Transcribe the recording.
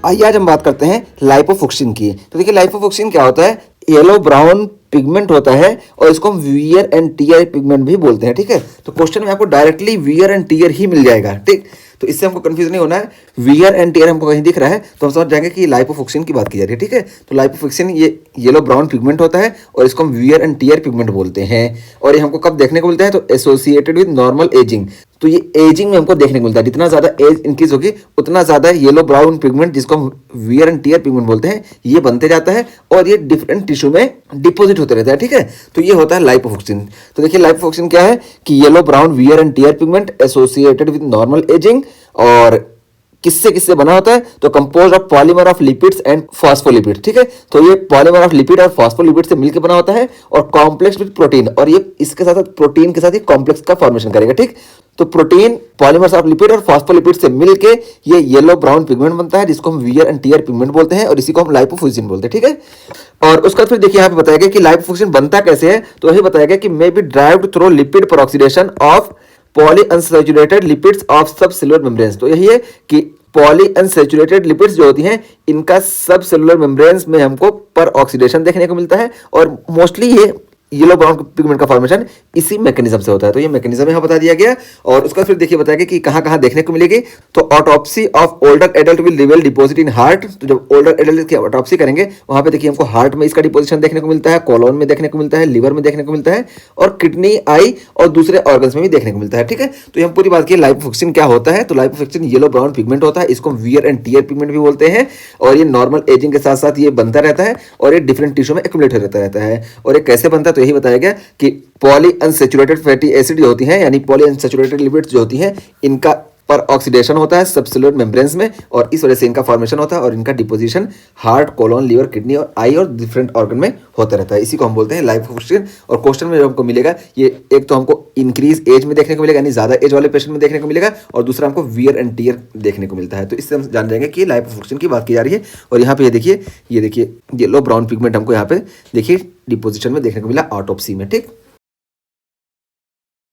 आइए आज हम बात करते हैं लाइपोफुक्सिन की। तो देखिए लाइपोफुक्सिन क्या होता है, येलो ब्राउन पिगमेंट होता है और इसको हम वियर एंड टियर पिगमेंट भी बोलते हैं। ठीक है, तो क्वेश्चन में आपको डायरेक्टली वियर एंड टियर ही मिल जाएगा। ठीक, तो इससे हमको कंफ्यूज नहीं होना है। वियर एंड टियर हमको कहीं दिख रहा है तो हम समझ जाएंगे कि लाइपोफुक्सिन की बात की जा रही है। ठीक है, तो लाइपोफुक्सिन ये येलो ब्राउन पिगमेंट होता है और इसको हम वियर एंड टियर पिगमेंट बोलते हैं। और ये हमको कब देखने को मिलता है, तो एसोसिएटेड विद नॉर्मल एजिंग। तो ये एजिंग में हमको देखने को मिलता है, जितना ज्यादा एज इंक्रीज होगी उतना ज्यादा येलो ब्राउन पिगमेंट, जिसको हम वियर एंड टियर पिगमेंट बोलते हैं, ये बनते जाता है और ये डिफरेंट टिश्यू में डिपॉजिट होते रहता है। ठीक है, तो ये होता है लाइपोफुक्सिन। तो देखिए लाइपोफुक्सिन क्या है कि yellow brown wear and tear pigment associated with normal ageing. और किससे किससे बना होता है, तो compose of polymer of lipids and phospholipid. ठीक है, तो ये पॉलीमर ऑफ लिपिड और फॉस्फोलिपिड से मिलकर बना होता है और कॉम्प्लेक्स विद प्रोटीन, और ये इसके साथ प्रोटीन के साथ ये कॉम्प्लेक्स का फॉर्मेशन करेगा। ठीक, तो प्रोटीन पॉलीमर्स ऑफ लिपिड और फॉस्फोलिपिड से मिलके ये येलो ब्राउन पिगमेंट बनता है, जिसको हम वियर एंड टियर पिगमेंट बोलते हैं और इसी को हम लाइपोफुक्सिन बोलते हैं। ठीक है, और उसका फिर देखिए यहाँ पे बताया गया कि लाइपोफुक्सिन बनता कैसे है, तो वही बताया गया कि may be derived through lipid peroxidation of polyunsaturated lipids of सब सेलुलर मेम्ब्रेन्स। तो यही है कि पॉलीअनसैचुरेटेड लिपिड्स जो होती हैं इनका सब सेलुलर मेम्ब्रेन्स में हमको पर ऑक्सीडेशन देखने को मिलता है और मोस्टली ये येलो ब्राउन पिगमेंट का फॉर्मेशन इसी मैकेनिज्म से होता है। तो ये मैकेनिज्म यहाँ बता दिया गया और उसका फिर देखिए बताया गया कि कहाँ कहाँ देखने को मिलेगी। तो autopsy of older adult will reveal deposit in heart. तो जब ओल्डर एडल्ट की ऑटोप्सी करेंगे वहाँ पे देखिए हमको हार्ट में इसका डिपोजिशन देखने को मिलता है, कोलोन में देखने को मिलता है, लिवर में देखने को मिलता है और किडनी, आई और दूसरे ऑर्गन्स में भी देखने को मिलता है। ठीक है, तो हम पूरी बात की लाइपोफुक्सिन क्या होता है। तो लाइपोफुक्सिन येलो ब्राउन पिगमेंट होता है, इसको वियर एंड टियर पिगमेंट भी बोलते हैं और ये नॉर्मल एजिंग के साथ साथ ये बनता रहता है और ये डिफरेंट टिश्यू में एक्यूमुलेट होता रहता है। और ये कैसे बनता है, तो यही बताया गया कि पॉलीअनसैचुरेटेड फैटी एसिड जो होती हैं यानी पॉलीअनसैचुरेटेड लिपिड्स जो होती हैं इनका पर ऑक्सीडेशन होता है सबसेलुलर मेम्ब्रेन्स में और इस वजह से इनका फॉर्मेशन होता है और इनका deposition heart, colon, liver, kidney और आई और डिफरेंट ऑर्गन में होता रहता है। इसी को हम बोलते हैं लाइपोफुक्सिन। और क्वेश्चन में जो हमको मिलेगा ये एक तो हमको इंक्रीज एज में देखने को मिलेगा यानी ज्यादा एज वाले पेशेंट में देखने को मिलेगा और दूसरा हमको वियर एंड टियर देखने को मिलता है। तो इससे हम जान जाएंगे कि लाइपोफुक्सिन की बात की जा रही है। और यहाँ पे ये देखिए येलो ब्राउन पिगमेंट हमको यहाँ पे देखिए डिपोजिशन में देखने को मिला ऑटोप्सी में। ठीक,